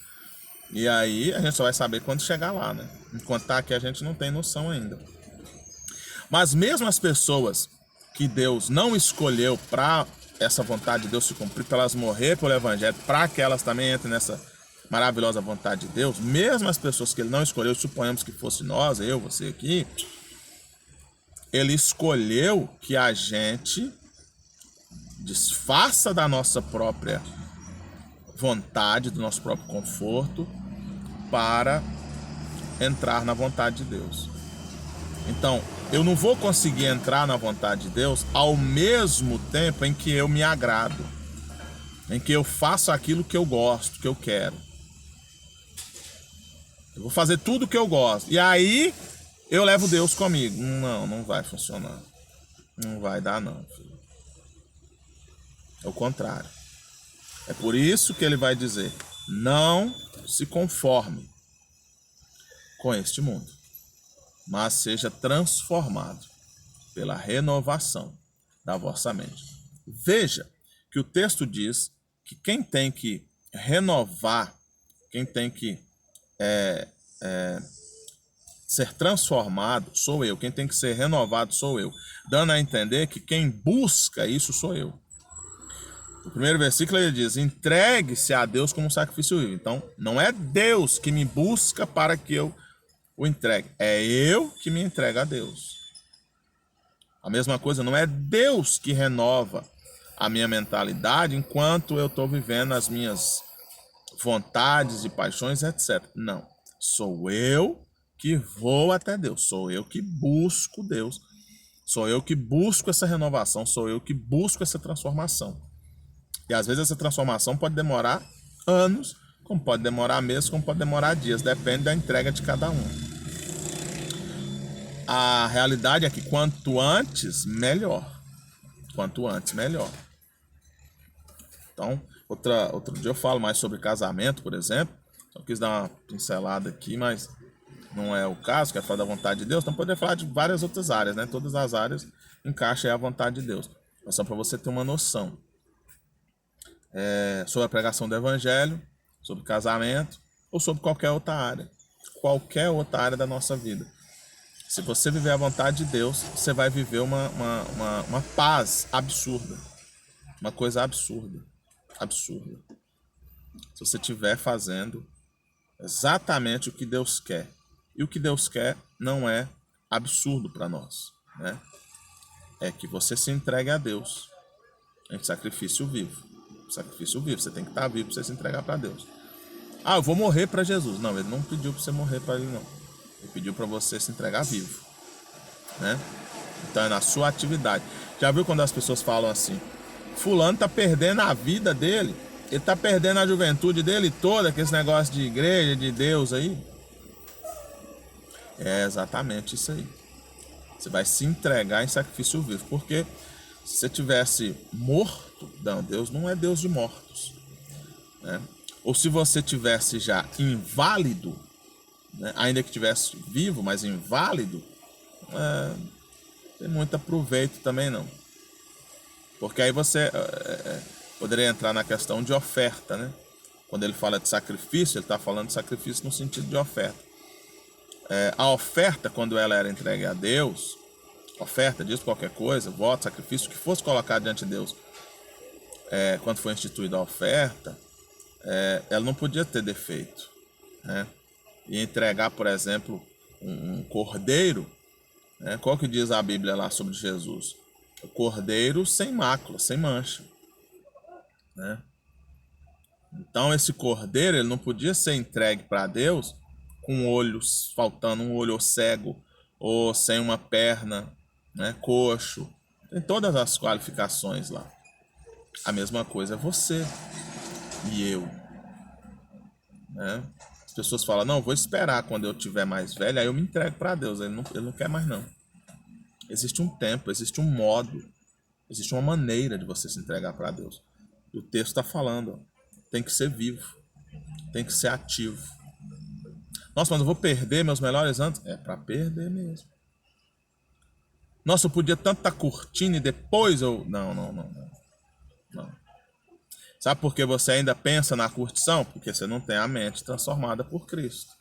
E aí a gente só vai saber quando chegar lá, né? Enquanto tá aqui a gente não tem noção ainda. Mas mesmo as pessoas que Deus não escolheu para essa vontade de Deus se cumprir, para elas morrer pelo Evangelho, para que elas também entrem nessa maravilhosa vontade de Deus, mesmo as pessoas que Ele não escolheu, suponhamos que fosse nós, eu, você aqui, Ele escolheu que a gente desfaça da nossa própria vontade, do nosso próprio conforto, para entrar na vontade de Deus. Então, eu não vou conseguir entrar na vontade de Deus ao mesmo tempo em que eu me agrado, em que eu faço aquilo que eu gosto, que eu quero. Eu vou fazer tudo o que eu gosto. E aí, eu levo Deus comigo. Não, não vai funcionar. Não vai dar, não, filho. É o contrário. É por isso que ele vai dizer: não se conforme com este mundo, mas seja transformado pela renovação da vossa mente. Veja que o texto diz que quem tem que renovar, quem tem que ser transformado sou eu, quem tem que ser renovado sou eu, dando a entender que quem busca isso sou eu. O primeiro versículo ele diz: entregue-se a Deus como um sacrifício vivo. Então, não é Deus que me busca para que eu o entregue, é eu que me entrego a Deus. A mesma coisa, não é Deus que renova a minha mentalidade enquanto eu estou vivendo as minhas vontades e paixões, etc. Não, sou eu que vou até Deus, sou eu que busco Deus, sou eu que busco essa renovação, sou eu que busco essa transformação. E às vezes essa transformação pode demorar anos, como pode demorar meses, como pode demorar dias, depende da entrega de cada um. A realidade é que quanto antes, melhor. Quanto antes, melhor. Então, outro dia eu falo mais sobre casamento, por exemplo. Eu quis dar uma pincelada aqui, mas não é o caso, quero falar da vontade de Deus. Então, poder falar de várias outras áreas, né? Todas as áreas encaixam aí a vontade de Deus. Mas só para você ter uma noção. Sobre a pregação do Evangelho, sobre casamento ou sobre qualquer outra área. Qualquer outra área da nossa vida. Se você viver a vontade de Deus, você vai viver uma paz absurda. Uma coisa absurda. Absurda. Se você estiver fazendo exatamente o que Deus quer. E o que Deus quer não é absurdo para nós, né? É que você se entregue a Deus em sacrifício vivo. Sacrifício vivo. Você tem que estar vivo para você se entregar para Deus. Ah, eu vou morrer para Jesus. Não, ele não pediu para você morrer para ele, não. Ele pediu para você se entregar vivo, né? Então é na sua atividade. Já viu quando as pessoas falam assim: fulano tá perdendo a vida dele, ele tá perdendo a juventude dele toda, com esse negócio de igreja, de Deus aí? É exatamente isso aí. Você vai se entregar em sacrifício vivo, porque se você tivesse morto, não, Deus não é Deus de mortos, né? Ou se você tivesse já inválido, né? Ainda que tivesse vivo, mas inválido, tem muito proveito também não. Porque aí você poderia entrar na questão de oferta, né? Quando ele fala de sacrifício, ele está falando de sacrifício no sentido de oferta. A oferta, quando ela era entregue a Deus, oferta, diz qualquer coisa, voto, sacrifício, que fosse colocado diante de Deus, quando foi instituída a oferta, ela não podia ter defeito, né? E entregar, por exemplo, um cordeiro, né? Qual que diz a Bíblia lá sobre Jesus? O cordeiro sem mácula, sem mancha, né? Então esse cordeiro ele não podia ser entregue para Deus com olhos faltando, um olho cego ou sem uma perna, né? Coxo. Tem todas as qualificações lá. A mesma coisa é você e eu, né? As pessoas falam: não, vou esperar quando eu tiver mais velho, aí eu me entrego para Deus. Ele não quer mais não. Existe um tempo, existe um modo, existe uma maneira de você se entregar para Deus. E o texto está falando, ó, tem que ser vivo. tem que ser ativo. Nossa, mas eu vou perder meus melhores anos? É para perder mesmo. Nossa, eu podia tanto estar curtindo e depois eu... Não. Sabe por que você ainda pensa na curtição? Porque você não tem a mente transformada por Cristo.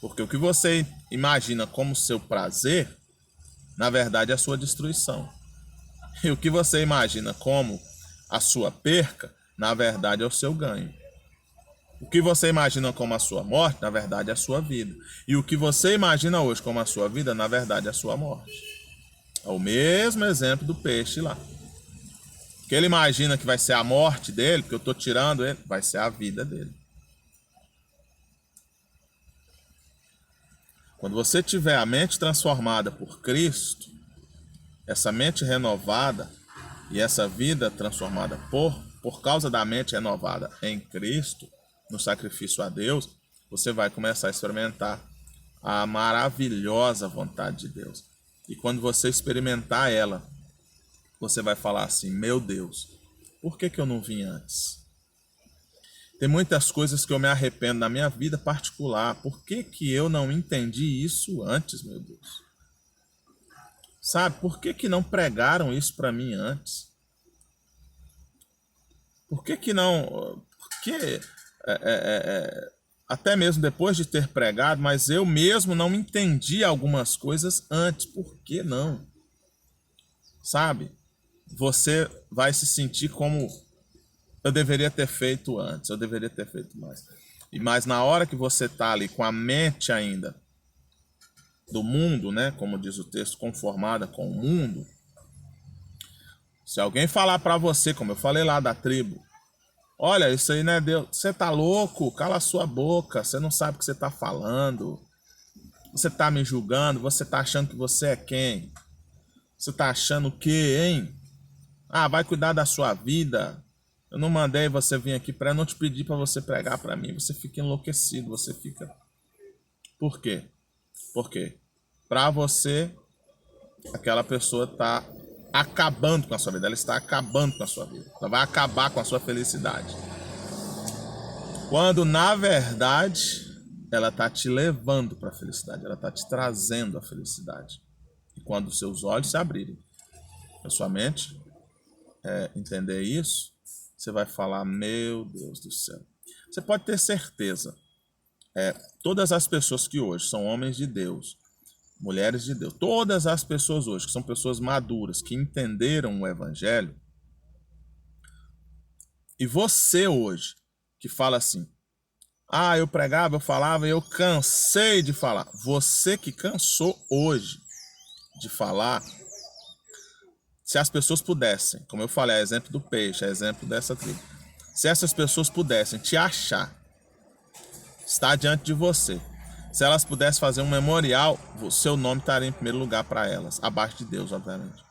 Porque o que você imagina como seu prazer, na verdade é a sua destruição. E o que você imagina como a sua perca, na verdade é o seu ganho. O que você imagina como a sua morte, na verdade é a sua vida. E o que você imagina hoje como a sua vida, na verdade é a sua morte. É o mesmo exemplo do peixe lá. Que ele imagina que vai ser a morte dele, porque eu estou tirando ele, vai ser a vida dele. Quando você tiver a mente transformada por Cristo, essa mente renovada e essa vida transformada por causa da mente renovada em Cristo, no sacrifício a Deus, você vai começar a experimentar a maravilhosa vontade de Deus. E quando você experimentar ela, você vai falar assim: meu Deus, por que eu não vim antes? Tem muitas coisas que eu me arrependo na minha vida particular. Por que eu não entendi isso antes, meu Deus? Sabe, por que não pregaram isso para mim antes? Por que não... Porque até mesmo depois de ter pregado, mas eu mesmo não entendi algumas coisas antes. Por que não? Sabe? Você vai se sentir como eu deveria ter feito antes, eu deveria ter feito mais. Mas na hora que você está ali com a mente ainda do mundo, né, como diz o texto, conformada com o mundo, se alguém falar para você, como eu falei lá da tribo, olha, isso aí não é Deus, você tá louco, cala a sua boca, você não sabe o que você tá falando, você tá me julgando, você tá achando que você é quem? Você tá achando o quê, hein? Ah, vai cuidar da sua vida. Eu não mandei você vir aqui para não te pedir para você pregar para mim. Você fica enlouquecido, você fica... Por quê? Porque para você, aquela pessoa está acabando com a sua vida. Ela está acabando com a sua vida. Ela vai acabar com a sua felicidade. Quando, na verdade, ela está te levando para a felicidade. Ela está te trazendo a felicidade. E quando os seus olhos se abrirem, a sua mente entender isso, você vai falar: meu Deus do céu. Você pode ter certeza, todas as pessoas que hoje são homens de Deus, mulheres de Deus, todas as pessoas hoje que são pessoas maduras, que entenderam o Evangelho, e você hoje, que fala assim: ah, eu pregava, eu falava e eu cansei de falar. Você que cansou hoje de falar, se as pessoas pudessem, como eu falei, é exemplo do peixe, é exemplo dessa tribo, se essas pessoas pudessem te achar, estar diante de você, se elas pudessem fazer um memorial, o seu nome estaria em primeiro lugar para elas, abaixo de Deus, obviamente.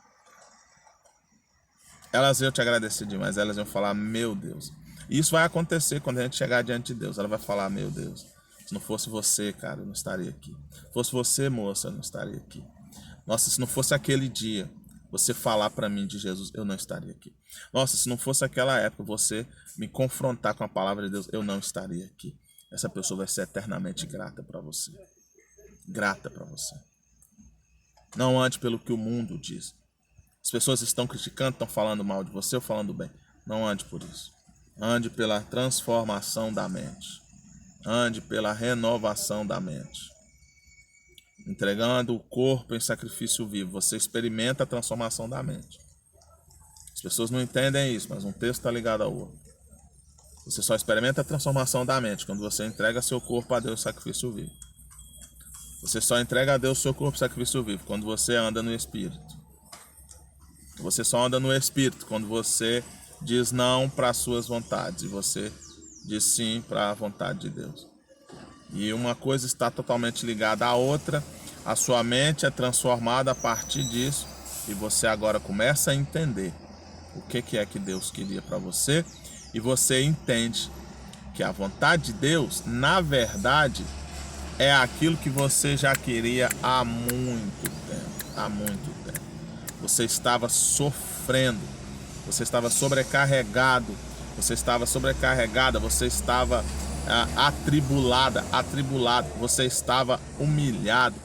Elas iam te agradecer demais, elas iam falar: meu Deus. E isso vai acontecer quando a gente chegar diante de Deus. Ela vai falar: meu Deus, se não fosse você, cara, eu não estaria aqui. Se fosse você, moça, eu não estaria aqui. Nossa, se não fosse aquele dia, você falar para mim de Jesus, eu não estaria aqui. Nossa, se não fosse aquela época, você me confrontar com a palavra de Deus, eu não estaria aqui. Essa pessoa vai ser eternamente grata para você. Grata para você. Não ande pelo que o mundo diz. As pessoas estão criticando, estão falando mal de você ou falando bem. Não ande por isso. Ande pela transformação da mente. Ande pela renovação da mente. Entregando o corpo em sacrifício vivo, você experimenta a transformação da mente. As pessoas não entendem isso, mas um texto está ligado ao outro. Você só experimenta a transformação da mente quando você entrega seu corpo a Deus em sacrifício vivo. Você só entrega a Deus seu corpo em sacrifício vivo quando você anda no Espírito. Você só anda no Espírito quando você diz não para as suas vontades e você diz sim para a vontade de Deus. E uma coisa está totalmente ligada à outra, a sua mente é transformada a partir disso e você agora começa a entender o que é que Deus queria para você e você entende que a vontade de Deus, na verdade, é aquilo que você já queria há muito tempo, há muito tempo. Você estava sofrendo, você estava sobrecarregado, você estava sobrecarregada, você estava atribulado, você estava humilhado,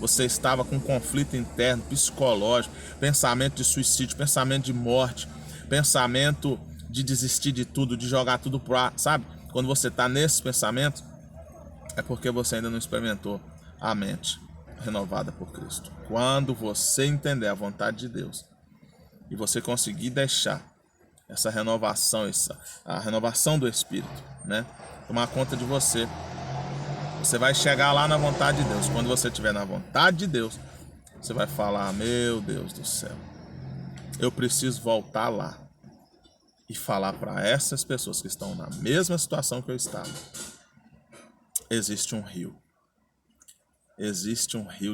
você estava com conflito interno, psicológico, pensamento de suicídio, pensamento de morte, pensamento de desistir de tudo, de jogar tudo pro ar, sabe? Quando você está nesses pensamentos, é porque você ainda não experimentou a mente renovada por Cristo. Quando você entender a vontade de Deus e você conseguir deixar essa renovação, a renovação do Espírito, né, tomar conta de você, você vai chegar lá na vontade de Deus. Quando você estiver na vontade de Deus, você vai falar: meu Deus do céu, eu preciso voltar lá e falar para essas pessoas que estão na mesma situação que eu estava. Existe um rio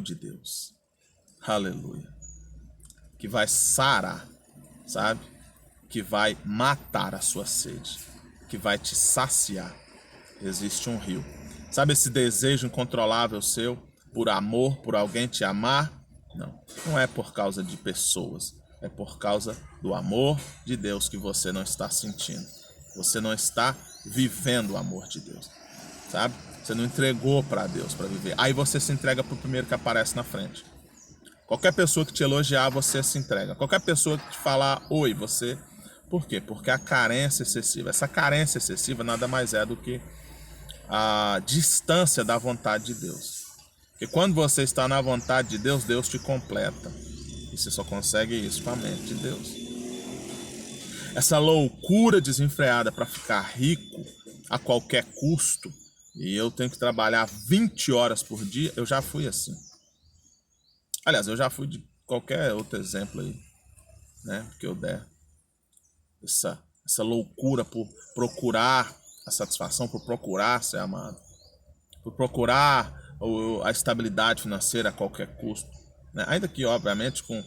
de Deus, aleluia, que vai sarar, sabe? Que vai matar a sua sede, que vai te saciar. Existe um rio. Sabe esse desejo incontrolável seu por amor, por alguém te amar? Não é por causa de pessoas, é por causa do amor de Deus que você não está sentindo. Você não está vivendo o amor de Deus, sabe? Você não entregou para Deus para viver. Aí você se entrega para o primeiro que aparece na frente. Qualquer pessoa que te elogiar, você se entrega. Qualquer pessoa que te falar oi, você... Por quê? Porque a carência excessiva. Essa carência excessiva nada mais é do que a distância da vontade de Deus. Porque quando você está na vontade de Deus, Deus te completa. E você só consegue isso com a mente de Deus. Essa loucura desenfreada para ficar rico a qualquer custo, e eu tenho que trabalhar 20 horas por dia, eu já fui assim. Aliás, eu já fui de qualquer outro exemplo aí, né, que eu der. Essa loucura por procurar a satisfação, por procurar ser amado, por procurar a estabilidade financeira a qualquer custo, né? Ainda que, obviamente, com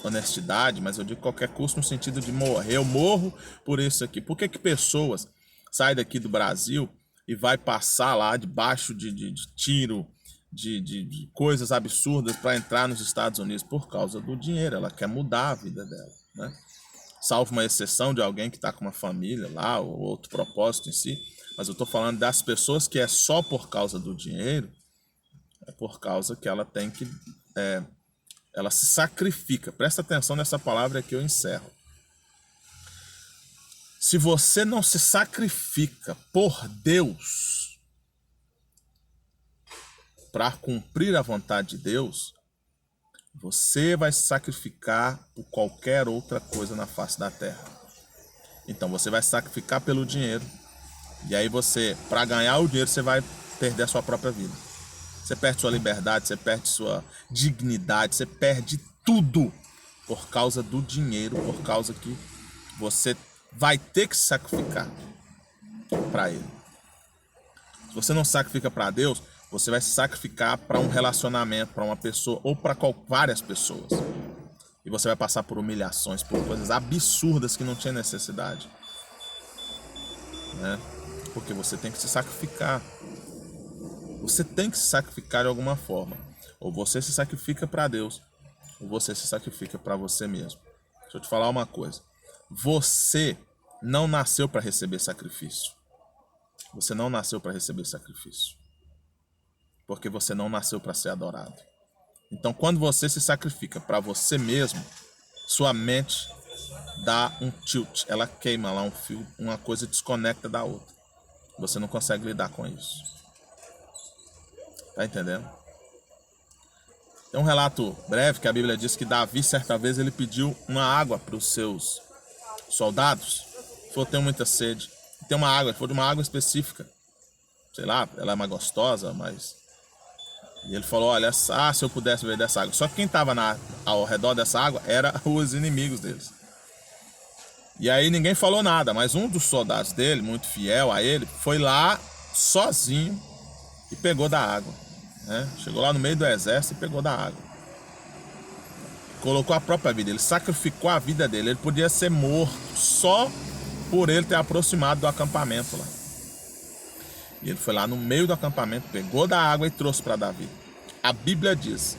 honestidade, mas eu digo qualquer custo no sentido de morrer. Eu morro por isso aqui. Por que pessoas saem daqui do Brasil e vai passar lá debaixo de tiro, de coisas absurdas para entrar nos Estados Unidos? Por causa do dinheiro. Ela quer mudar a vida dela, né? Salvo uma exceção de alguém que está com uma família lá, ou outro propósito em si. Mas eu estou falando das pessoas que é só por causa do dinheiro, é por causa que ela tem que... ela se sacrifica. Presta atenção nessa palavra que eu encerro. Se você não se sacrifica por Deus para cumprir a vontade de Deus, você vai se sacrificar por qualquer outra coisa na face da terra. Então você vai se sacrificar pelo dinheiro. E aí você, para ganhar o dinheiro, você vai perder a sua própria vida. Você perde sua liberdade, você perde sua dignidade, você perde tudo por causa do dinheiro, por causa que você vai ter que se sacrificar para ele. Se você não sacrifica para Deus, você vai se sacrificar para um relacionamento, para uma pessoa ou para várias pessoas. E você vai passar por humilhações, por coisas absurdas que não tinha necessidade, né? Porque você tem que se sacrificar. Você tem que se sacrificar de alguma forma. Ou você se sacrifica para Deus, ou você se sacrifica para você mesmo. Deixa eu te falar uma coisa. Você não nasceu para receber sacrifício. Você não nasceu para receber sacrifício. Porque você não nasceu para ser adorado. Então, quando você se sacrifica para você mesmo, sua mente dá um tilt. Ela queima lá um fio, uma coisa desconecta da outra. Você não consegue lidar com isso. Tá entendendo? Tem um relato breve que a Bíblia diz que Davi, certa vez, ele pediu uma água para os seus soldados. Ele falou: tenho muita sede. Tem uma água, ele falou de uma água específica. Sei lá, ela é mais gostosa, mas... E ele falou: olha, se eu pudesse beber dessa água. Só que quem estava ao redor dessa água eram os inimigos deles. E aí ninguém falou nada, mas um dos soldados dele, muito fiel a ele, foi lá sozinho e pegou da água, né? Chegou lá no meio do exército e pegou da água. Colocou a própria vida, ele sacrificou a vida dele. Ele podia ser morto só por ele ter aproximado do acampamento lá. E ele foi lá no meio do acampamento, pegou da água e trouxe para Davi. A Bíblia diz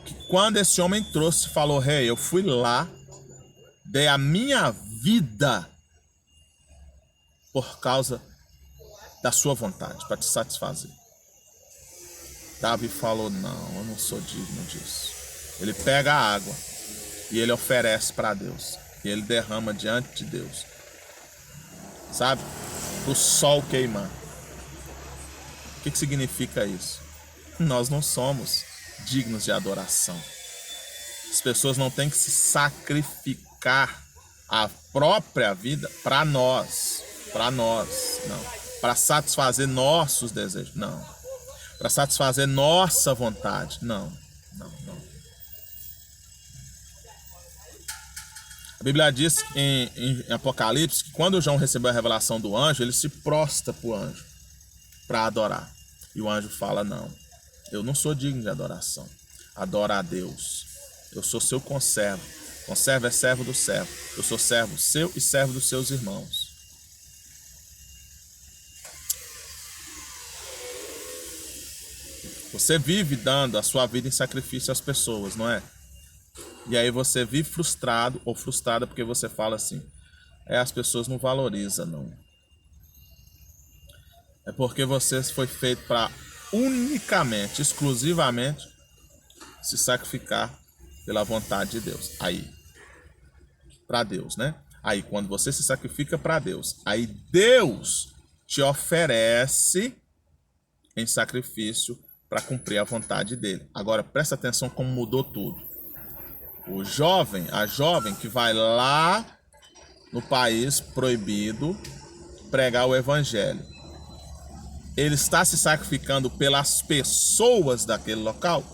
que quando esse homem trouxe, falou: rei, eu fui lá dei a minha vida por causa da sua vontade, para te satisfazer. Davi falou, não, eu não sou digno disso. Ele pega a água e ele oferece para Deus. E ele derrama diante de Deus. Sabe? Para o sol queimar. O que significa isso? Nós não somos dignos de adoração. As pessoas não têm que se sacrificar a própria vida para nós. Para nós, não. Para satisfazer nossos desejos, não. Para satisfazer nossa vontade, não. A Bíblia diz em Apocalipse que quando João recebeu a revelação do anjo, ele se prostra para o anjo para adorar. E o anjo fala, não, eu não sou digno de adoração. Adora a Deus. Eu sou seu conservo. Conservo é servo do servo. Eu sou servo seu e servo dos seus irmãos. Você vive dando a sua vida em sacrifício às pessoas, não é? E aí você vive frustrado ou frustrada porque você fala assim, as pessoas não valorizam, não. É porque você foi feito para unicamente, exclusivamente, se sacrificar pela vontade de Deus. Aí, para Deus, né? Aí, quando você se sacrifica para Deus, aí Deus te oferece em sacrifício para cumprir a vontade dele. Agora, presta atenção como mudou tudo. A jovem que vai lá no país proibido pregar o evangelho, ele está se sacrificando pelas pessoas daquele local?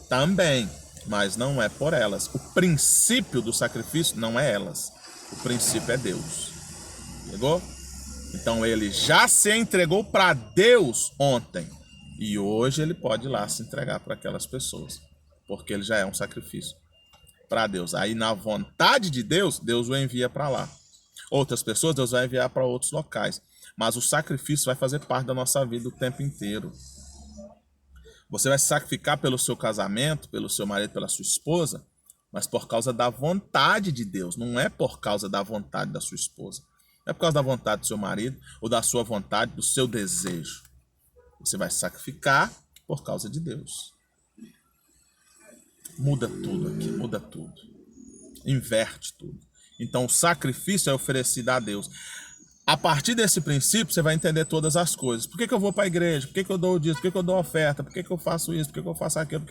Também, mas não é por elas. O princípio do sacrifício não é elas. O princípio é Deus. Pegou? Então ele já se entregou para Deus ontem. E hoje ele pode ir lá se entregar para aquelas pessoas. Porque ele já é um sacrifício para Deus. Aí na vontade de Deus, Deus o envia para lá. Outras pessoas, Deus vai enviar para outros locais. Mas o sacrifício vai fazer parte da nossa vida o tempo inteiro. Você vai se sacrificar pelo seu casamento, pelo seu marido, pela sua esposa, mas por causa da vontade de Deus. Não é por causa da vontade da sua esposa. Não é por causa da vontade do seu marido ou da sua vontade, do seu desejo. Você vai se sacrificar por causa de Deus. Muda tudo aqui, muda tudo. Inverte tudo. Então o sacrifício é oferecido a Deus. A partir desse princípio, você vai entender todas as coisas. Por que eu vou para a igreja? Por que eu dou o dízimo? Por que eu dou a oferta? Por que eu faço isso? Por que eu faço aquilo?